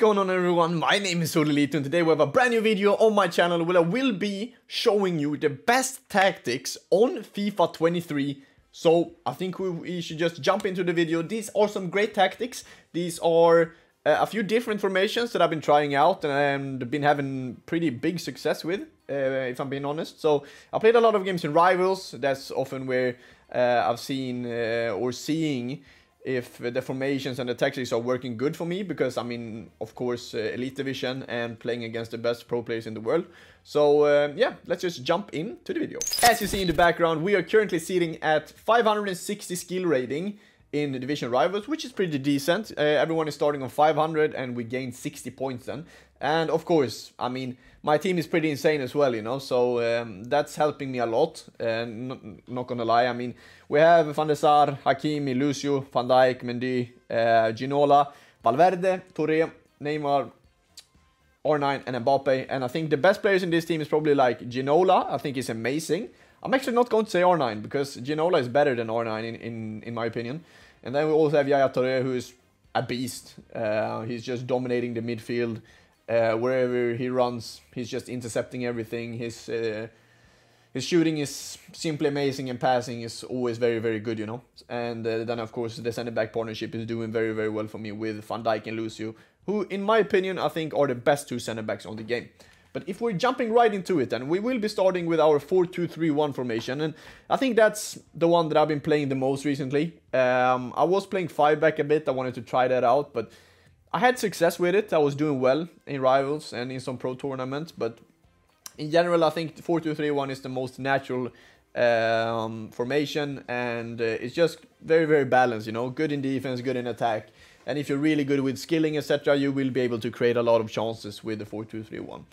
going on, everyone? My name is Ollelito and today we have a brand new video on my channel where I will be showing you the best tactics on FIFA 23. So I think we should just jump into the video. These are some great tactics. These are a few different formations that I've been trying out and been having pretty big success with, if I'm being honest. So I played a lot of games in Rivals. That's often where I've seen or seeing if the formations and the tactics are working good for me, because I'm in, of course, Elite Division and playing against the best pro players in the world. So yeah, let's just jump into the video. As you see in the background, we are currently sitting at 560 skill rating in the Division Rivals, which is pretty decent. Everyone is starting on 500 and we gained 60 points then. And of course, I mean, my team is pretty insane as well, you know, so that's helping me a lot, not gonna lie. I mean, we have Van der Sar, Hakimi, Lucio, Van Dijk, Mendy, Ginola, Valverde, Touré, Neymar, R9 and Mbappe. And I think the best players in this team is probably like Ginola. I think he's amazing. I'm actually not going to say R9 because Ginola is better than R9 in my opinion. And then we also have Yaya Touré, who is a beast. He's just dominating the midfield. Wherever he runs, he's just intercepting everything. His shooting is simply amazing and passing is always very, very good, you know. And then, of course, the center-back partnership is doing very, very well for me with Van Dijk and Lucio, who, in my opinion, I think are the best two center-backs on the game. But if we're jumping right into it, then we will be starting with our 4-2-3-1 formation. And I think that's the one that I've been playing the most recently. I was playing 5-back a bit. I wanted to try that out, but I had success with it. I was doing well in Rivals and in some pro tournaments, but in general, I think 4-2-3-1 is the most natural formation, and it's just very, very balanced, you know, good in defense, good in attack. And if you're really good with skilling, etc., you will be able to create a lot of chances with the 4-2-3-1.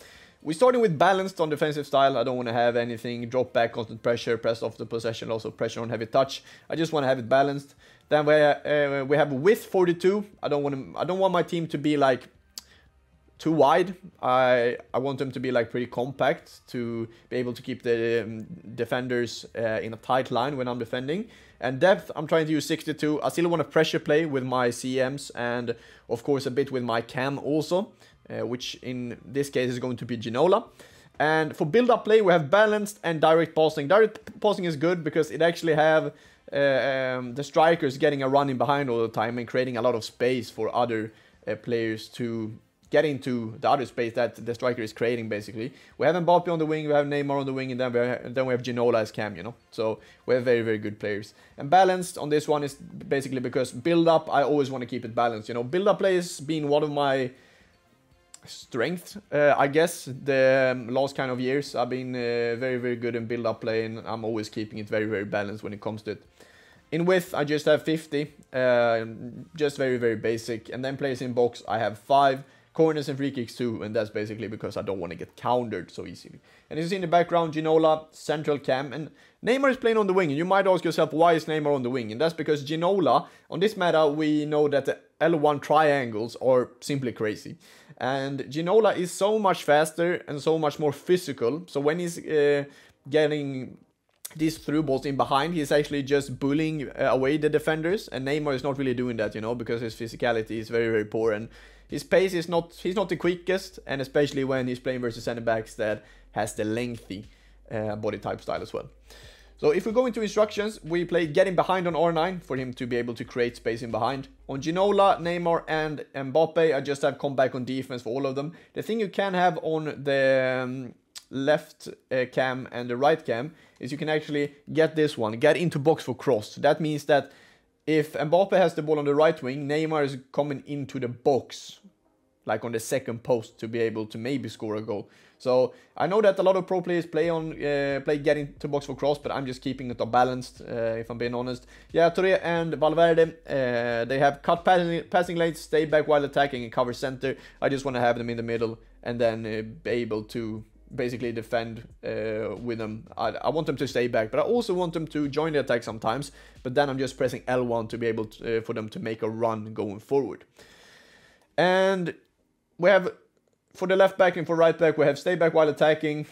We're starting with balanced on defensive style. I don't want to have anything drop back, constant pressure, press off the possession, also pressure on heavy touch. I just want to have it balanced. Then we have width 42. I don't want my team to be like too wide. I want them to be like pretty compact to be able to keep the defenders in a tight line when I'm defending. And depth, I'm trying to use 62. I still want to pressure play with my CMs and of course a bit with my cam also, which in this case is going to be Ginola. And for build-up play, we have balanced and direct passing. Direct passing is good because it actually have the strikers getting a running behind all the time and creating a lot of space for other players to get into the other space that the striker is creating, basically. We have Mbappe on the wing, we have Neymar on the wing, and then we have Ginola as cam, you know. So we have very, very good players. And balanced on this one is basically because build-up, I always want to keep it balanced, you know. Build-up play has been one of my strength, I guess, the last kind of years. I've been very, very good in build-up play, and I'm always keeping it very, very balanced when it comes to it. In width, I just have 50, just very, very basic. And then players in box, I have 5. Corners and free kicks too, and that's basically because I don't want to get countered so easily. And as you see in the background, Ginola, central cam, and Neymar is playing on the wing. And you might ask yourself, why is Neymar on the wing? And that's because Ginola, on this meta, we know that the L1 triangles are simply crazy. And Ginola is so much faster and so much more physical. So when he's getting these through balls in behind, he's actually just bullying away the defenders. And Neymar is not really doing that, you know, because his physicality is very, very poor. And his pace is not, he's not the quickest, and especially when he's playing versus center backs that has the lengthy body type style as well. So if we go into instructions, we play getting behind on R9 for him to be able to create space in behind. On Ginola, Neymar and Mbappe, I just have come back on defense for all of them. The thing you can have on the left cam and the right cam is you can actually get this one, get into box for cross. That means that if Mbappe has the ball on the right wing, Neymar is coming into the box, like on the second post, to be able to maybe score a goal. So I know that a lot of pro players play getting to box for cross, but I'm just keeping it balanced, if I'm being honest. Yeah, Touré and Valverde, they have cut passing lanes, stay back while attacking, and cover center. I just want to have them in the middle and then be able to basically defend with them. I want them to stay back, but I also want them to join the attack sometimes. But then I'm just pressing L1 to be able to, for them to make a run going forward. And we have, for the left back and for right back, we have stay back while attacking.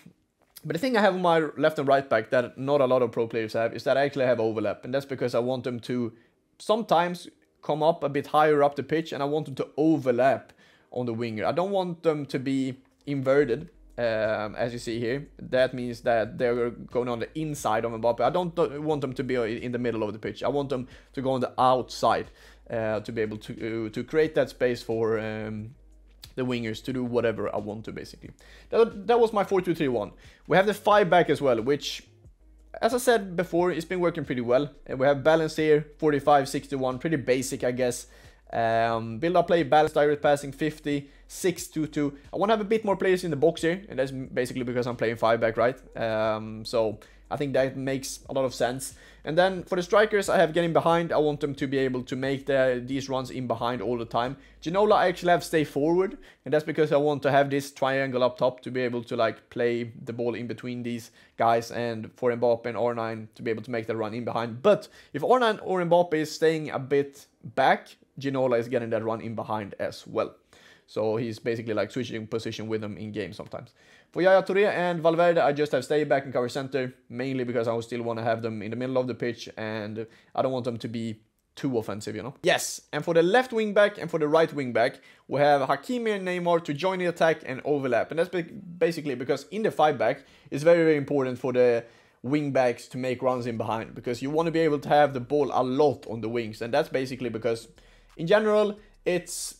But the thing I have on my left and right back that not a lot of pro players have is that I actually have overlap. And that's because I want them to sometimes come up a bit higher up the pitch, and I want them to overlap on the winger. I don't want them to be inverted, as you see here. That means that they're going on the inside of Mbappe. I don't want them to be in the middle of the pitch. I want them to go on the outside, to be able to create that space for the wingers to do whatever I want to, basically. That was my 4-2-3-1. We have the 5 back as well, which, as I said before, it's been working pretty well. We have balance here, 45-61, pretty basic, I guess. Build up play, balance, direct passing, 50, 6-2-2. I want to have a bit more players in the box here, and that's basically because I'm playing 5 back, right? So I think that makes a lot of sense. And then for the strikers, I have getting behind. I want them to be able to make these runs in behind all the time. Ginola, I actually have stay forward, and that's because I want to have this triangle up top to be able to like play the ball in between these guys, and for Mbappe and R9 to be able to make that run in behind. But if R9 or Mbappe is staying a bit back, Ginola is getting that run in behind as well. So he's basically like switching position with them in game sometimes. For Yaya Touré and Valverde, I just have stay back and cover center, mainly because I still want to have them in the middle of the pitch, and I don't want them to be too offensive, you know. Yes, and for the left wing back and for the right wing back, we have Hakimi and Neymar to join the attack and overlap. And that's basically because in the 5 back, it's very, very important for the wing backs to make runs in behind, because you want to be able to have the ball a lot on the wings. And that's basically because in general, it's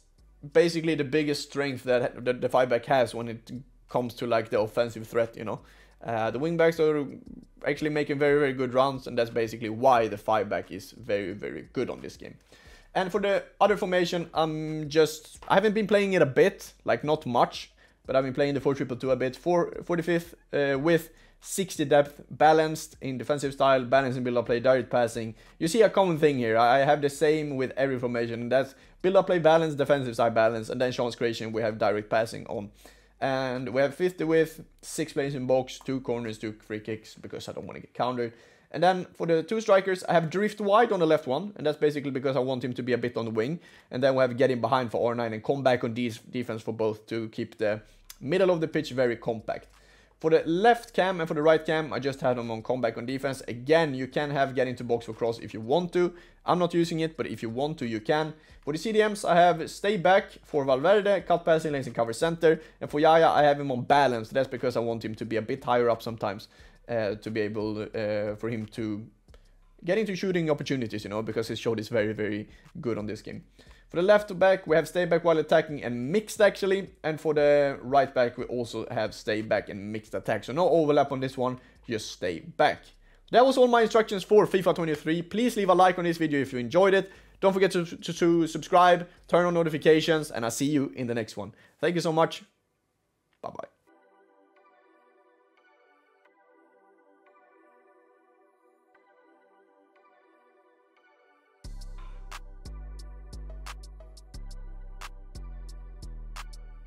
basically the biggest strength that the 5 back has when it comes to like the offensive threat, you know. The wing backs are actually making very, very good runs, and that's basically why the 5 back is very, very good on this game. And for the other formation, I haven't been playing it a bit, like not much, but I've been playing the 4-2-2 a bit. 45th with 60 depth, balanced in defensive style, balanced in build-up play, direct passing. You see a common thing here. I have the same with every formation, and that's build-up play balance, defensive side balance, and then chance creation we have direct passing on. And we have 50 width, 6 players in box, 2 corners, 2 free kicks, because I don't want to get countered. And then for the 2 strikers, I have drift wide on the left one, and that's basically because I want him to be a bit on the wing. And then we have getting behind for R9 and come back on defense for both, to keep the middle of the pitch very compact. For the left cam and for the right cam, I just had them on comeback on defense. Again, you can have get into box for cross if you want to. I'm not using it, but if you want to, you can. For the CDMs, I have stay back for Valverde, cut passing lanes and cover center. And for Yaya, I have him on balance. That's because I want him to be a bit higher up sometimes, to be able for him to get into shooting opportunities, you know, because his shot is very, very good on this game. For the left back, we have stay back while attacking and mixed actually. And for the right back, we also have stay back and mixed attack. So no overlap on this one, just stay back. That was all my instructions for FIFA 23. Please leave a like on this video if you enjoyed it. Don't forget to subscribe, turn on notifications, and I'll see you in the next one. Thank you so much. Bye-bye.